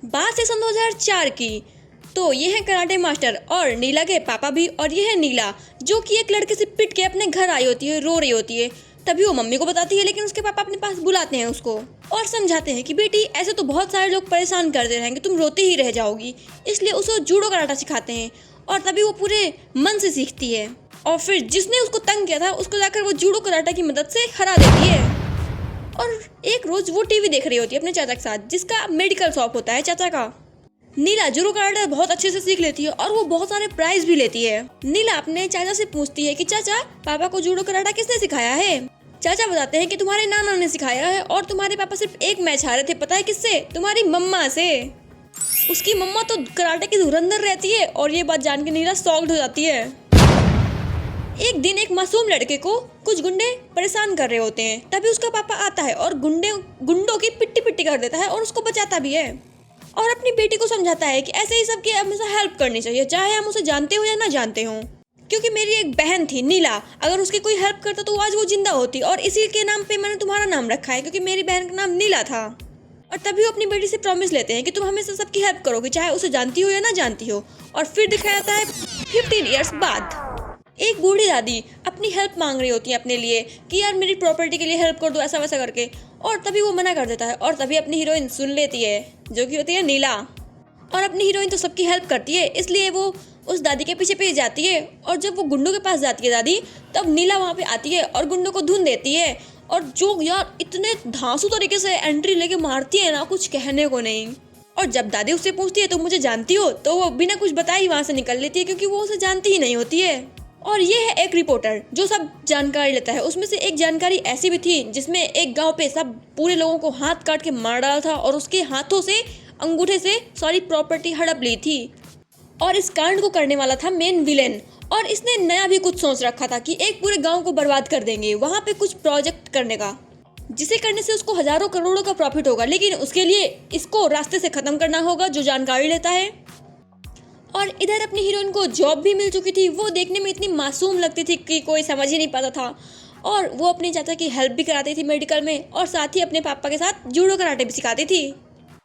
बात है सन 2004 की। तो ये है कराटे मास्टर और नीला के पापा भी, और ये है नीला जो कि एक लड़के से पिट के अपने घर आई होती है, रो रही होती है। तभी वो मम्मी को बताती है, लेकिन उसके पापा अपने पास बुलाते हैं उसको और समझाते हैं कि बेटी ऐसे तो बहुत सारे लोग परेशान करते रहेंगे, तुम रोते ही रह जाओगी। इसलिए उसे जूडो कराटा सिखाते हैं और तभी वो पूरे मन से सीखती है। और फिर जिसने उसको तंग किया था उसको जाकर वो जूडो कराटा की मदद से हरा देती है। और एक रोज वो टीवी देख रही होती है अपने चाचा के साथ, जिसका मेडिकल शॉप होता है चाचा का। नीला जूडो कराटे बहुत अच्छे से सीख लेती है और वो बहुत सारे प्राइज भी लेती है। नीला अपने चाचा से पूछती है कि चाचा, पापा को जूडो कराटा किसने सिखाया है? चाचा बताते हैं कि तुम्हारे नाना ने सिखाया है और तुम्हारे पापा सिर्फ एक मैच हारे थे, पता है किससे? तुम्हारी मम्मा से। उसकी मम्मा तो कराटे की धुरंधर रहती है और ये बात जान के नीला शॉक्ड हो जाती है। एक दिन एक मासूम लड़के को कुछ गुंडे परेशान कर रहे होते हैं, तभी उसका पापा आता है और गुंडों की पिट्टी पिट्टी कर देता है और उसको बचाता भी है और अपनी बेटी को समझाता है कि ऐसे ही सबकी हमेशा हेल्प करनी चाहिए, चाहे हम उसे जानते हो या ना जानते हो। क्योंकि मेरी एक बहन थी नीला, अगर उसकी कोई हेल्प करता तो आज वो जिंदा होती और इसी के नाम पे मैंने तुम्हारा नाम रखा है, क्योंकि मेरी बहन का नाम नीला था। और तभी वो अपनी बेटी से प्रॉमिस लेते हैं कि तुम हमेशा सबकी हेल्प करोगे, चाहे उसे जानती हो या ना जानती हो। और फिर दिखाया जाता है 15 ईयर्स बाद एक बूढ़ी दादी अपनी हेल्प मांग रही होती है अपने लिए कि यार मेरी प्रॉपर्टी के लिए हेल्प कर दो, ऐसा वैसा करके। और तभी वो मना कर देता है और तभी अपनी हीरोइन सुन लेती है, जो कि होती है नीला। और अपनी हीरोइन तो सबकी हेल्प करती है, इसलिए वो उस दादी के पीछे जाती है। और जब वो गुंडों के पास जाती है दादी, तब नीला वहाँ पे आती है और गुंडों को धुन देती है। और जो यार इतने धांसू तरीके से एंट्री लेके मारती है ना, कुछ कहने को नहीं। और जब दादी उससे पूछती है तुम मुझे जानती हो, तो वो बिना कुछ बताए ही वहाँ से निकल लेती है, क्योंकि वो उसे जानती ही नहीं होती है। और ये है एक रिपोर्टर जो सब जानकारी लेता है। उसमें से एक जानकारी ऐसी भी थी जिसमें एक गांव पे सब पूरे लोगों को हाथ काट के मार डाला था और उसके हाथों से अंगूठे से सारी प्रॉपर्टी हड़प ली थी। और इस कांड को करने वाला था मेन विलेन, और इसने नया भी कुछ सोच रखा था कि एक पूरे गांव को बर्बाद कर देंगे, वहाँ पे कुछ प्रोजेक्ट करने का, जिसे करने से उसको हजारों करोड़ों का प्रॉफिट होगा। लेकिन उसके लिए इसको रास्ते से खत्म करना होगा जो जानकारी लेता है। और इधर अपनी हीरोइन को जॉब भी मिल चुकी थी। वो देखने में इतनी मासूम लगती थी कि कोई समझ ही नहीं पाता था। और वो अपने चाचा की हेल्प भी कराती थी मेडिकल में, और साथ ही अपने पापा के साथ जूडो कराटे भी सिखाती थी।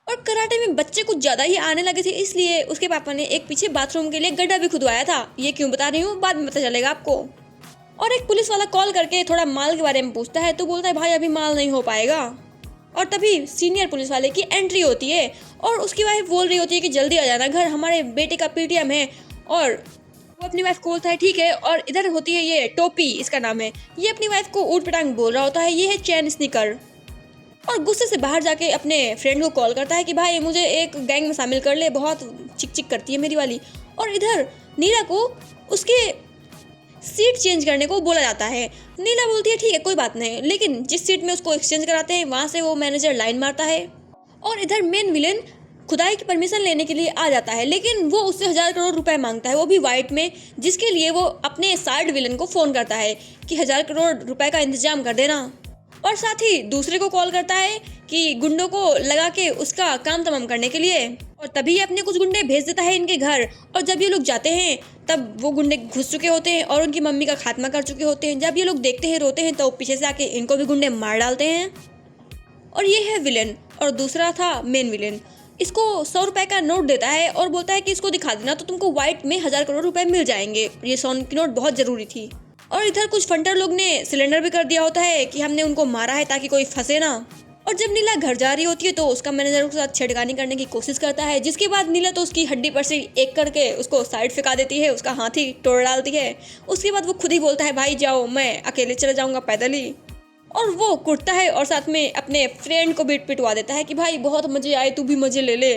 और कराटे में बच्चे कुछ ज़्यादा ही आने लगे थे, इसलिए उसके पापा ने एक पीछे बाथरूम के लिए गड्ढा भी खुदवाया था। ये क्यों बता रही हूँ, बाद में पता चलेगा आपको। और एक पुलिस वाला कॉल करके थोड़ा माल के बारे में पूछता है, तो बोलता है भाई अभी माल नहीं हो पाएगा। और तभी सीनियर पुलिस वाले की एंट्री होती है और उसकी वाइफ बोल रही होती है कि जल्दी आ जाना घर, हमारे बेटे का पीटीएम है। और वो अपनी वाइफ को बोलता है ठीक है। और इधर होती है ये टोपी, इसका नाम है। ये अपनी वाइफ को ऊट पटांग बोल रहा होता है, ये है चैन स्निकर। और गुस्से से बाहर जाके अपने फ्रेंड को कॉल करता है कि भाई मुझे एक गैंग में शामिल कर ले, बहुत चिक चिक करती है मेरी वाली। और इधर नीला को उसके सीट चेंज करने को बोला जाता है। नीला बोलती है ठीक है कोई बात नहीं, लेकिन जिस सीट में उसको एक्सचेंज कराते हैं वहाँ से वो मैनेजर लाइन मारता है। और इधर मेन विलेन खुदाई की परमिशन लेने के लिए आ जाता है, लेकिन वो उससे 1000 करोड़ रुपए मांगता है, वो भी वाइट में, जिसके लिए वो अपने साइड विलेन को फ़ोन करता है कि 1000 करोड़ रुपए का इंतजाम कर देना। और साथ ही दूसरे को कॉल करता है कि गुंडों को लगा के उसका काम तमाम करने के लिए। और तभी ये अपने कुछ गुंडे भेज देता है इनके घर। और जब ये लोग जाते हैं तब वो गुंडे घुस चुके होते हैं और उनकी मम्मी का खात्मा कर चुके होते हैं। जब ये लोग देखते हैं रोते हैं, तो पीछे से आके इनको भी गुंडे मार डालते हैं। और ये है विलेन, और दूसरा था मेन विलेन। इसको 100 रुपए का नोट देता है और बोलता है कि इसको दिखा देना तो तुमको व्हाइट में 1000 करोड़ रुपए मिल जाएंगे। ये 100 की नोट बहुत जरूरी थी। और इधर कुछ फंटर लोग ने सिलेंडर भी कर दिया होता है कि हमने उनको मारा है ताकि कोई फंसे ना। और जब नीला घर जा रही होती है तो उसका मैनेजर उसके साथ छेड़खानी करने की कोशिश करता है, जिसके बाद नीला तो उसकी हड्डी पर से एक करके उसको साइड फेंका देती है, उसका हाथ ही तोड़ डालती है। उसके बाद वो खुद ही बोलता है भाई जाओ, मैं अकेले चला जाऊंगा पैदल ही। और वो कुटता है और साथ में अपने फ्रेंड को भी पिटवा देता है कि भाई बहुत मजे आए, तू भी मजे ले ले।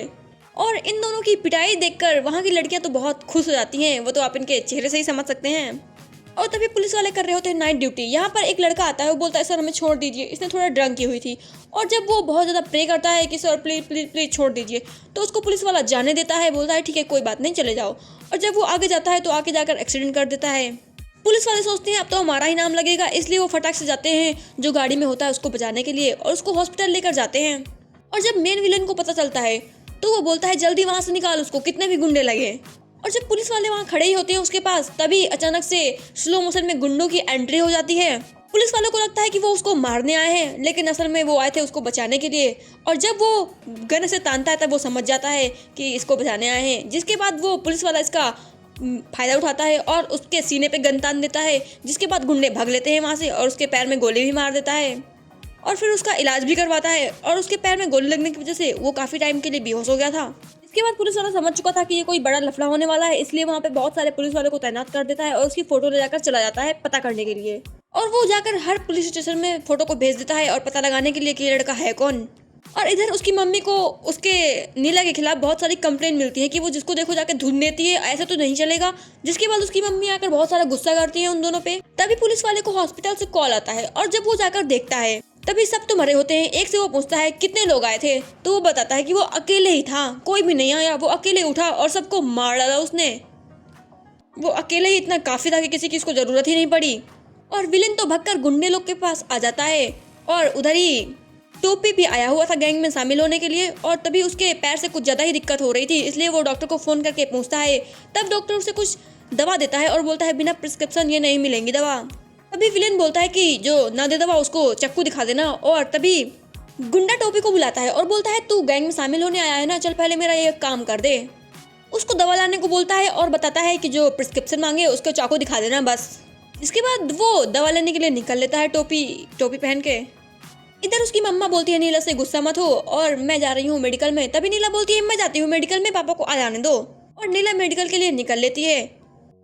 और इन दोनों की पिटाई देखकर वहाँ की लड़कियां तो बहुत खुश हो जाती हैं, वो तो आप इनके चेहरे से ही समझ सकते हैं। और तभी पुलिस वाले कर रहे होते हैं नाइट ड्यूटी। यहाँ पर एक लड़का आता है, वो बोलता है सर हमें छोड़ दीजिए, इसने थोड़ा ड्रंक की हुई थी। और जब वो बहुत ज़्यादा प्रे करता है कि सर प्लीज़ प्लीज़ प्लीज़ छोड़ दीजिए, तो उसको पुलिस वाला जाने देता है, बोलता है ठीक है कोई बात नहीं चले जाओ। और जब वो आगे जाता है तो आगे जाकर एक्सीडेंट कर देता है। पुलिस वाले सोचते हैं अब तो हमारा ही नाम लगेगा, इसलिए वो फटाक से जाते हैं जो गाड़ी में होता है उसको बचाने के लिए और उसको हॉस्पिटल लेकर जाते हैं। और जब मेन विलन को पता चलता है तो वो बोलता है जल्दी वहाँ से निकाल उसको, कितने भी गुंडे लगे। और जब पुलिस वाले वहाँ खड़े ही होते हैं उसके पास, तभी अचानक से स्लो मोशन में गुंडों की एंट्री हो जाती है पुलिस वालों को लगता है कि वो उसको मारने आए हैं, लेकिन असल में वो आए थे उसको बचाने के लिए। और जब वो गन से तानता है तब वो समझ जाता है कि इसको बचाने आए हैं, जिसके बाद वो पुलिस वाला इसका फायदा उठाता है और उसके सीने पे गन तान देता है, जिसके बाद गुंडे भाग लेते हैं वहाँ से और उसके पैर में गोली भी मार देता है और फिर उसका इलाज भी करवाता है। और उसके पैर में गोली लगने की वजह से वो काफ़ी टाइम के लिए बेहोश हो गया था। इसके बाद पुलिस वाला समझ चुका था कि ये कोई बड़ा लफड़ा होने वाला है, इसलिए वहाँ पे बहुत सारे पुलिस वालों को तैनात कर देता है और उसकी फोटो ले जाकर चला जाता है पता करने के लिए। और वो जाकर हर पुलिस स्टेशन में फोटो को भेज देता है और पता लगाने के लिए कि ये लड़का है कौन। और इधर उसकी मम्मी को उसके नीला के खिलाफ बहुत सारी कंप्लेंट मिलती है कि वो जिसको देखो जाकर धुन देती है, ऐसा तो नहीं चलेगा। जिसके बाद उसकी मम्मी आकर बहुत सारा गुस्सा करती है उन दोनों पे। तभी पुलिस वाले को हॉस्पिटल से कॉल आता है और जब वो जाकर देखता है तभी सब तो मरे होते हैं। एक से वो पूछता है कितने लोग आए थे, तो वो बताता है कि वो अकेले ही था, कोई भी नहीं आया, वो अकेले उठा और सबको मार डाला उसने। वो अकेले ही इतना काफी था कि किसी की उसको जरूरत ही नहीं पड़ी। और विलेन तो भगकर गुंडे लोग के पास आ जाता है और उधर ही टोपी भी आया हुआ था गैंग में शामिल होने के लिए। और तभी उसके पैर से कुछ ज़्यादा ही दिक्कत हो रही थी, इसलिए वो डॉक्टर को फ़ोन करके पूछता है। तब डॉक्टर उसे कुछ दवा देता है और बोलता है बिना प्रिस्क्रिप्शन ये नहीं मिलेंगी दवा। तभी विलेन बोलता है कि जो ना दे दवा उसको चाकू दिखा देना। और तभी गुंडा टोपी को बुलाता है और बोलता है तू गैंग में शामिल होने आया है ना, चल पहले मेरा ये काम कर दे। उसको दवा लाने को बोलता है और बताता है कि जो प्रिस्क्रिप्शन मांगे उसको चाकू दिखा देना बस। इसके बाद वो दवा लेने के लिए निकल लेता है टोपी पहन के। इधर उसकी मम्मा बोलती है नीला से गुस्सा मत हो और मैं जा रही हूँ मेडिकल में। तभी नीला बोलती है मैं जाती हूँ मेडिकल में, पापा को आ जाने दो। और नीला मेडिकल के लिए निकल लेती है।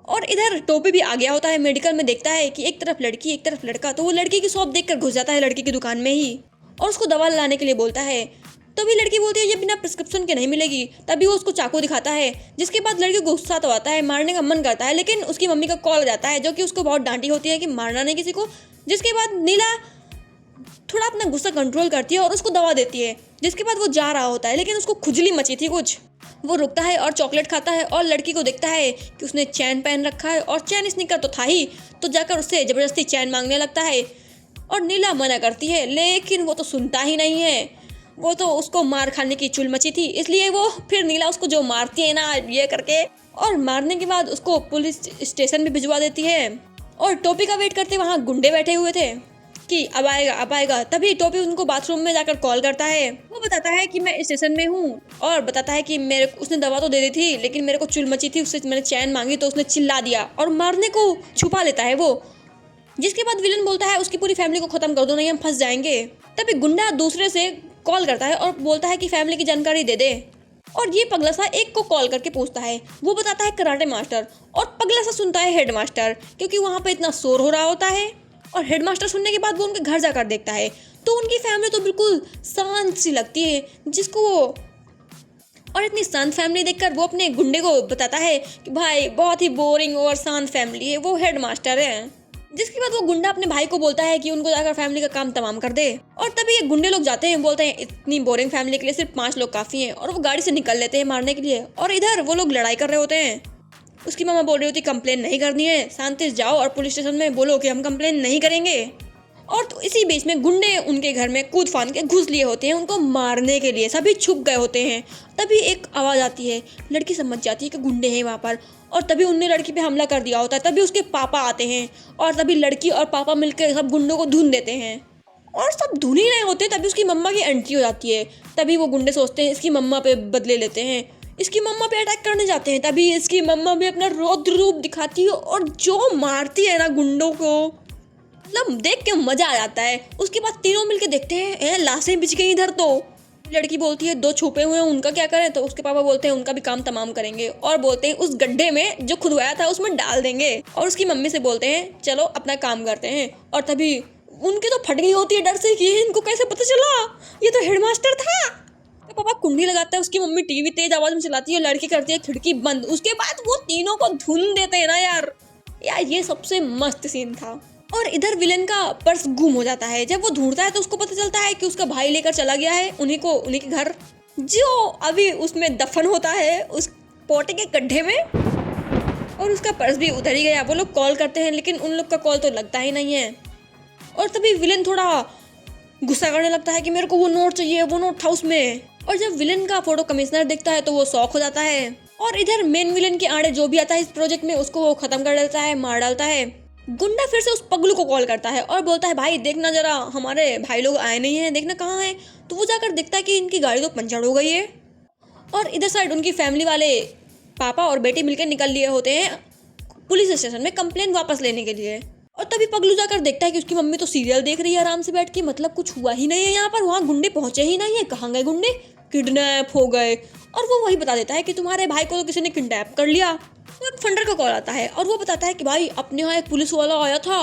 और इधर टोपी भी आ गया होता है मेडिकल में, देखता है कि एक तरफ लड़की एक तरफ लड़का, तो वो लड़की की शॉप देखकर घुस जाता है लड़की की दुकान में ही और उसको दवा लाने के लिए बोलता है। तभी लड़की बोलती है ये बिना प्रिस्क्रिप्शन के नहीं मिलेगी। तभी वो उसको चाकू दिखाता है, जिसके बाद लड़की को गुस्सा तो आता है, मारने का मन करता है, लेकिन उसकी मम्मी का कॉल आ जाता है जो कि उसको बहुत डांटी होती है कि मारना नहीं किसी को। जिसके बाद नीला थोड़ा अपना गुस्सा कंट्रोल करती है और उसको दवा देती है। जिसके बाद वो जा रहा होता है, लेकिन उसको खुजली मची थी कुछ। वो रुकता है और चॉकलेट खाता है और लड़की को देखता है कि उसने चैन पहन रखा है और चैन स्निकर तो था ही, तो जाकर उससे जबरदस्ती चैन मांगने लगता है। और नीला मना करती है, लेकिन वो तो सुनता ही नहीं है। वो तो उसको मार खाने की चुल मची थी, इसलिए वो फिर नीला उसको जो मारती है ना ये करके, और मारने के बाद उसको पुलिस स्टेशन भी भिजवा देती है। और टोपी का वेट करते वहाँ गुंडे बैठे हुए थे कि अब आएगा अब आएगा। तभी टोपी उनको बाथरूम में जाकर कॉल करता है। वो बताता है कि मैं स्टेशन में हूँ और बताता है कि मेरे उसने दवा तो दे दी थी, लेकिन मेरे को चुल मची थी, उससे मैंने चैन मांगी तो उसने चिल्ला दिया और मारने को छुपा लेता है वो। जिसके बाद विलन बोलता है उसकी पूरी फैमिली को खत्म कर दो नहीं हम फंस जाएंगे। तभी गुंडा दूसरे से कॉल करता है और बोलता है कि फैमिली की जानकारी दे दे। और ये पगला सा एक को कॉल करके पूछता है, वो बताता है कराटे मास्टर, और पगला सा सुनता है हेड मास्टर, क्योंकि वहाँ पे इतना शोर हो रहा होता है। और हेड मास्टर सुनने के बाद वो उनके घर जाकर देखता है तो उनकी फैमिली तो बिल्कुल शांत सी लगती है, जिसको वो और इतनी शांत फैमिली देखकर वो अपने गुंडे को बताता है कि भाई बहुत ही बोरिंग और शांत फैमिली है, वो हेड मास्टर है। जिसके बाद वो गुंडा अपने भाई को बोलता है कि उनको जाकर फैमिली का काम तमाम कर दे। और तभी ये गुंडे लोग जाते हैं, बोलते हैं इतनी बोरिंग फैमिली के लिए सिर्फ 5 लोग काफी हैं, और वो गाड़ी से निकल लेते हैं मारने के लिए। और इधर वो लोग लड़ाई कर रहे होते हैं। उसकी मामा बोल रही होती कंप्लेन नहीं करनी है, शांति से जाओ और पुलिस स्टेशन में बोलो कि हम कंप्लेन नहीं करेंगे। और तो इसी बीच में गुंडे उनके घर में कूद फान के घुस लिए होते हैं उनको मारने के लिए, सभी छुप गए होते हैं। तभी एक आवाज़ आती है, लड़की समझ जाती है कि गुंडे हैं वहाँ पर, और तभी उनने लड़की पे हमला कर दिया होता है। तभी उसके पापा आते हैं और तभी लड़की और पापा मिलकर सब गुंडों को धुन देते हैं और सब धुन ही रहे होते। तभी उसकी मम्मा की एंट्री हो जाती है। तभी वो गुंडे सोचते हैं इसकी मम्मा पे बदले लेते हैं, इसकी मम्मा पे अटैक करने जाते हैं। तभी इसकी मम्मा भी अपना रौद्र रूप दिखाती है और जो मारती है ना गुंडों को, मतलब देख के मजा आ जाता है। उसके बाद तीनों मिलके देखते हैं लाशें बिछ गई इधर। तो लड़की बोलती है 2 छुपे हुए हैं उनका क्या करें, तो उसके पापा बोलते हैं उनका भी काम तमाम करेंगे और बोलते हैं उस गड्ढे में जो खुदवाया था उसमें डाल देंगे। और उसकी मम्मी से बोलते हैं चलो अपना काम करते हैं। और तभी उनकी तो फट गई होती है डर से कि इनको कैसे पता चला, ये तो हेडमास्टर था। तो पापा कुंडी लगाता है, उसकी मम्मी टीवी तेज आवाज में चलाती है, लड़की करती है खिड़की बंद। उसके बाद वो तीनों को धुन देते हैं ना यार ये सबसे मस्त सीन था। और इधर विलन का पर्स गुम हो जाता है। जब वो ढूंढता है तो उसको पता चलता है कि उसका भाई लेकर चला गया है उन्हीं के घर, जो अभी उसमें दफन होता है उस पोटे के गड्ढे में, और उसका पर्स भी उधर ही गया। वो लोग कॉल करते हैं लेकिन उन लोग का कॉल तो लगता ही नहीं है। और तभी विलन थोड़ा गुस्सा करने लगता है कि मेरे को वो नोट चाहिए, वो नोट था उसमें। और जब विलन का फोटो कमिश्नर देखता है तो वो शॉक हो जाता है। और इधर मेन विलन के आड़े जो भी आता है इस प्रोजेक्ट में उसको वो खत्म कर देता है, मार डालता है। गुंडा फिर से उस पगलू को कॉल करता है और बोलता है भाई देखना जरा, हमारे भाई लोग आए नहीं हैं, देखना कहाँ हैं। तो वो जाकर देखता है कि इनकी गाड़ी तो पंचर हो गई है। और इधर साइड उनकी फैमिली वाले पापा और बेटी मिलकर निकल लिए होते हैं पुलिस स्टेशन में कंप्लेन वापस लेने के लिए। और तभी पगलू जाकर देखता है कि उसकी मम्मी तो सीरियल देख रही है आराम से बैठ के, मतलब कुछ हुआ ही नहीं है यहाँ पर, वहाँ गुंडे पहुंचे ही नहीं है। कहाँ गए गुंडे? किडनैप हो गए। और वो वही बता देता है कि तुम्हारे भाई को तो किसी ने किडनैप कर लिया। तो एक फंडर का कॉल आता है और वो बताता है कि भाई अपने यहाँ एक पुलिस वाला आया था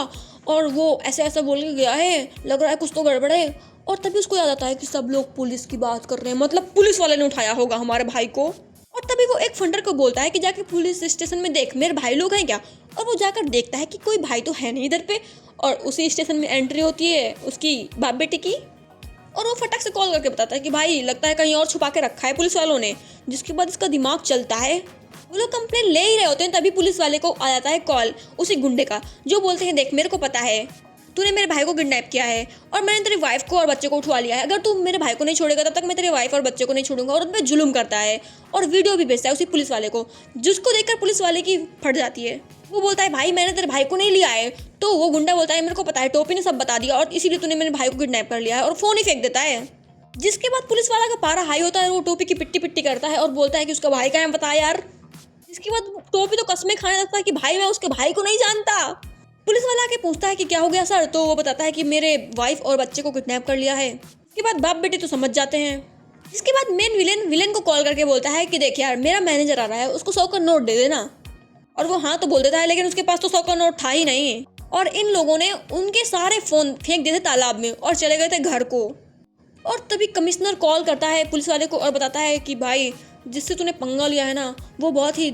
और वो ऐसे ऐसा बोल के गया है, लग रहा है कुछ तो गड़बड़ है। और तभी उसको याद आता है कि सब लोग पुलिस की बात कर रहे हैं, मतलब पुलिस वाले ने उठाया होगा हमारे भाई को। और तभी वो एक फंडर को बोलता है कि जाके पुलिस स्टेशन में देख मेरे भाई लोग हैं क्या। और वो जाकर देखता है कि कोई भाई तो है नहीं इधर पे। और उसी स्टेशन में एंट्री होती है उसकी बाप बेटे की। और वो फटाक से कॉल करके बताता है कि भाई लगता है कहीं और छुपा के रखा है पुलिस वालों ने। जिसके बाद इसका दिमाग चलता है। वो लोग कंप्लेन ले ही रहे होते हैं, तभी पुलिस वाले को आ जाता है कॉल उसी गुंडे का, जो बोलते हैं देख मेरे को पता है तूने मेरे भाई को किडनैप किया है और मैंने तेरी वाइफ को और बच्चे को उठवा लिया है। अगर तू मेरे भाई को नहीं छोड़ेगा तब तक मैं तेरी वाइफ और बच्चे को नहीं छोड़ूंगा। और उन पर जुल्म करता है और वीडियो भी भेजता है उसी पुलिस वाले को, जिसको देखकर पुलिस वाले की फट जाती है। वो बोलता है भाई मैंने तेरे भाई को नहीं लिया है। तो वो गुंडा बोलता है मेरे को पता है, टोपी ने सब बता दिया और इसीलिए तूने मेरे भाई को किडनैप कर लिया है, और फोन ही फेंक देता है। जिसके बाद पुलिस वाला का पारा हाई होता है, वो टोपी की पिट्टी पिट्टी करता है और बोलता है कि उसका भाई कहाँ है बता यार। इसके बाद टोपी तो कसमें खाने लगता है कि भाई मैं उसके भाई को नहीं जानता। पुलिस वाला आके पूछता है कि क्या हो गया सर। तो वो बताता है कि मेरे वाइफ और बच्चे को किडनैप कर लिया है। इसके बाद बाप बेटे तो समझ जाते हैं। इसके बाद मेन विलेन को कॉल करके बोलता है कि देख यार मेरा मैनेजर आ रहा है, उसको 100 का नोट दे देना। और वो हाँ तो बोल देता है, लेकिन उसके पास तो 100 का नोट था ही नहीं। और इन लोगों ने उनके सारे फोन फेंक दिए थे तालाब में और चले गए थे घर को। और तभी कमिश्नर कॉल करता है पुलिस वाले को और बताता है कि भाई जिससे तूने पंगा लिया है ना वो बहुत ही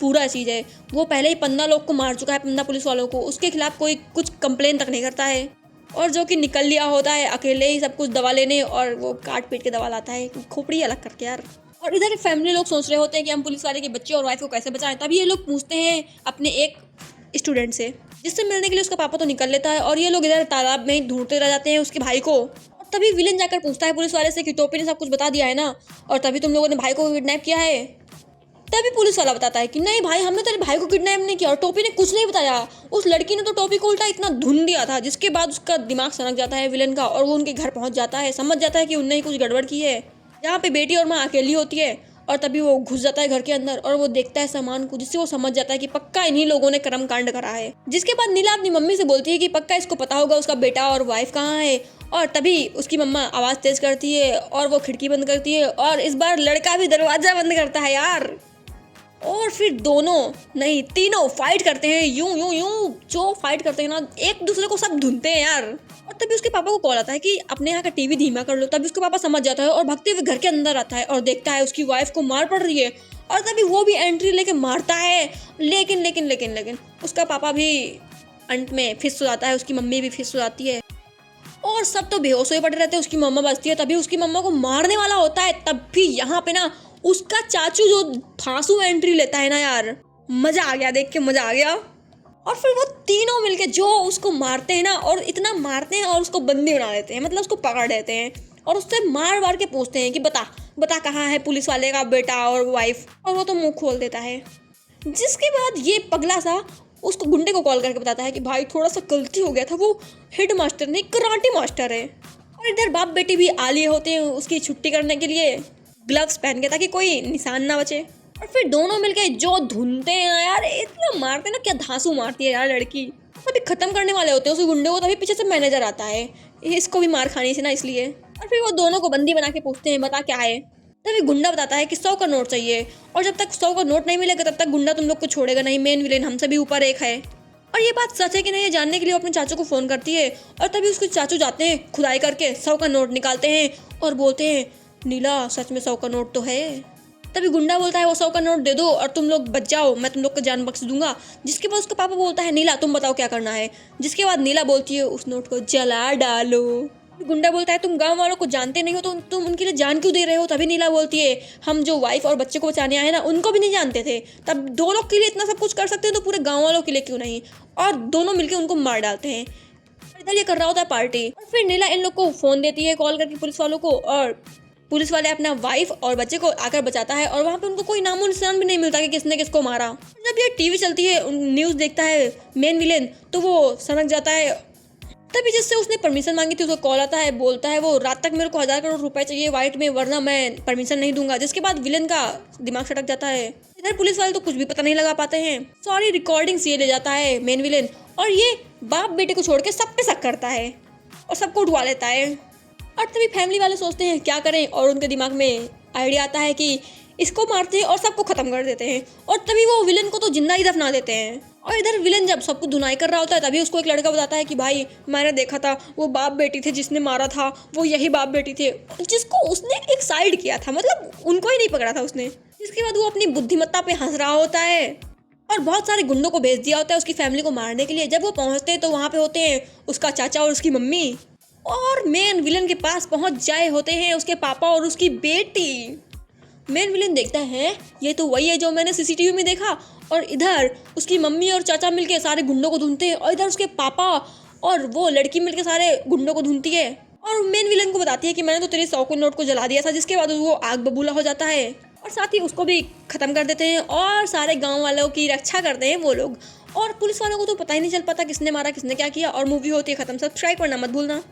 पूरा चीज़ है। वो पहले ही 15 लोग को मार चुका है, 15 पुलिस वालों को। उसके खिलाफ कोई कुछ कंप्लेन तक नहीं करता है। और जो कि निकल लिया होता है अकेले ही सब कुछ दवा लेने, और वो काट पीट के दवा लाता है खोपड़ी अलग करके यार। और इधर फैमिली लोग सोच रहे होते हैं कि हम पुलिस वाले के बच्चे और वाइफ को कैसे बचाएं। तभी ये लोग पूछते हैं अपने एक स्टूडेंट से, जिससे मिलने के लिए उसका पापा तो निकल लेता है। और ये लोग इधर तालाब में ही ढूंढते रह जाते हैं उसके भाई को। और तभी विलेन जाकर पूछता है पुलिस वाले से कि टोपी ने सब कुछ बता दिया है ना, और तभी तुम लोगों ने भाई को किडनैप किया है। तभी पुलिस वाला बताता है कि नहीं भाई हमने तेरे भाई को किडनैप नहीं किया और टोपी ने कुछ नहीं बताया। उस लड़की ने तो टोपी को उल्टा इतना धुन दिया था। जिसके बाद उसका दिमाग सनक जाता है विलेन का, और वो उनके घर पहुंच जाता है। समझ जाता है कि उनने ही कुछ गड़बड़ की है। यहाँ पे बेटी और माँ अकेली होती है। और तभी वो घुस जाता है घर के अंदर और वो देखता है सामान को, जिससे वो समझ जाता है कि पक्का इन्हीं लोगों ने कर्म कांड करा है। जिसके बाद नीला अपनी मम्मी से बोलती है कि पक्का इसको पता होगा उसका बेटा और वाइफ कहाँ है। और तभी उसकी मम्मा आवाज़ तेज करती है और वो खिड़की बंद करती है, और इस बार लड़का भी दरवाजा बंद करता है यार। और फिर दोनों नहीं तीनों फाइट करते हैं, यूं यूं यूं जो फाइट करते हैं ना एक दूसरे को सब धुनते हैं यार। और तभी उसके पापा को कॉल आता है कि अपने यहाँ का टीवी धीमा कर लो। तभी उसके पापा समझ जाता है और भागते हुए घर के अंदर आता है और देखता है उसकी वाइफ को मार पड़ रही है। और तभी वो भी एंट्री लेके मारता है, लेकिन लेकिन लेकिन लेकिन उसका पापा भी अंत में फिस हो जाता है, उसकी मम्मी भी फिस हो जाती है और सब तो बेहोश हुए पड़े रहते हैं। उसकी मम्मा बचती है। तभी उसकी मम्मा को मारने वाला होता है। तब भी यहाँ पे ना उसका चाचू जो धांसू एंट्री लेता है ना यार, मजा आ गया, देख के मजा आ गया। और फिर वो तीनों मिलके जो उसको मारते हैं ना, और इतना मारते हैं और उसको बंदी बना देते हैं, मतलब उसको पकड़ लेते हैं और उससे मार मार के पूछते हैं कि बता बता कहाँ है पुलिस वाले का बेटा और वाइफ। और वो तो मुंह खोल देता है। जिसके बाद ये पगला सा उसको गुंडे को कॉल करके बताता है कि भाई थोड़ा सा गलती हो गया था, वो हेड मास्टर नहीं कराटे मास्टर है। और इधर बाप बेटी भी आ लिए होते हैं उसकी छुट्टी करने के लिए, ग्लव्स पहन के, ताकि कोई निशान ना बचे। और फिर दोनों मिलके जो धुनते हैं यार, इतना मारते हैं ना, क्या धांसू मारती है यार लड़की। अभी खत्म करने वाले होते हैं उस गुंडे को, तभी पीछे से मैनेजर आता है, इसको भी मार खानी थी ना इसलिए। और फिर वो दोनों को बंदी बना के पूछते हैं बता क्या है। तभी गुंडा बताता है कि 100 का नोट चाहिए, और जब तक 100 का नोट नहीं मिलेगा तब तक गुंडा तुम लोग को छोड़ेगा नहीं। मेन विलेन हमसे भी ऊपर एक है। और ये बात सच है कि नहीं ये जानने के लिए अपने चाचू को फ़ोन करती है। और तभी उसके चाचू जाते हैं, खुदाई करके 100 का नोट निकालते हैं और बोलते हैं नीला सच में 100 का नोट तो है। तभी गुंडा बोलता है वो 100 का नोट दे दो और तुम लोग बच जाओ, मैं तुम लोग को जान बख्श दूंगा। जिसके बाद उसका पापा बोलता है नीला तुम बताओ क्या करना है। जिसके बाद नीला बोलती है उस नोट को जला डालो। गुंडा बोलता है तुम गांव वालों को जानते नहीं हो तो तुम उनके लिए जान क्यों दे रहे हो। तभी नीला बोलती है हम जो वाइफ और बच्चे को बचाने आए ना उनको भी नहीं जानते थे, तब 2 लोग के लिए इतना सब कुछ कर सकते हैं तो पूरे गाँव वालों के लिए क्यों नहीं। और दोनों मिलकर उनको मार डालते हैं। इधर ये कर रहा होता है पार्टी। और फिर नीला इन लोग को फ़ोन देती है कॉल करके पुलिस वालों को, और पुलिस वाले अपना वाइफ और बच्चे को आकर बचाता है और वहाँ पे उनको कोई नामो निशान भी नहीं मिलता कि किसने किसको मारा। जब ये टीवी चलती है, न्यूज़ देखता है मेन विलेन, तो वो सनक जाता है। तभी जिससे उसने परमिशन मांगी थी उसको कॉल आता है, बोलता है वो रात तक मेरे को 1000 करोड़ रुपए चाहिए वाइट में, वरना मैं परमिशन नहीं दूंगा। जिसके बाद विलेन का दिमाग सटक जाता है। इधर पुलिस वाले तो कुछ भी पता नहीं लगा पाते हैं। सॉरी रिकॉर्डिंग्स ये ले जाता है मेन विलेन और ये बाप बेटे को छोड़ के सब पे शक करता है और सबको उठवा लेता है। और तभी फैमिली वाले सोचते हैं क्या करें और उनके दिमाग में आइडिया आता है कि इसको मारते हैं और सबको खत्म कर देते हैं। और तभी वो विलेन को तो जिंदा ही दफना देते हैं। और इधर विलेन जब सबको धुनाई कर रहा होता है तभी उसको एक लड़का बताता है कि भाई मैंने देखा था वो बाप बेटी थे जिसने मारा था, वो यही बाप बेटी थे जिसको उसने एक साइड किया था, मतलब उनको ही नहीं पकड़ा था उसने। इसके बाद वो अपनी बुद्धिमत्ता पे हंस रहा होता है और बहुत सारे गुंडों को भेज दिया होता है उसकी फैमिली को मारने के लिए। जब वो पहुंचते हैं तो वहाँ पे होते हैं उसका चाचा और उसकी मम्मी, और मेन विलेन के पास पहुंच जाए होते हैं उसके पापा और उसकी बेटी। मेन विलेन देखता है ये तो वही है जो मैंने सीसीटीवी में देखा, और इधर उसकी मम्मी और चाचा मिलके सारे गुंडों को ढूंढते हैं और इधर उसके पापा और वो लड़की मिलके सारे गुंडों को ढूंढती है और मेन विलेन को बताती है कि मैंने तो तेरे 100 के नोट को जला दिया था। जिसके बाद वो आग बबूला हो जाता है और साथ ही उसको भी खत्म कर देते हैं और सारे गाँव वालों की रक्षा करते हैं वो लोग। और पुलिस वालों को तो पता ही नहीं चल पाता किसने मारा किसने क्या किया और मूवी होती है खत्म। सब्सक्राइब करना मत भूलना।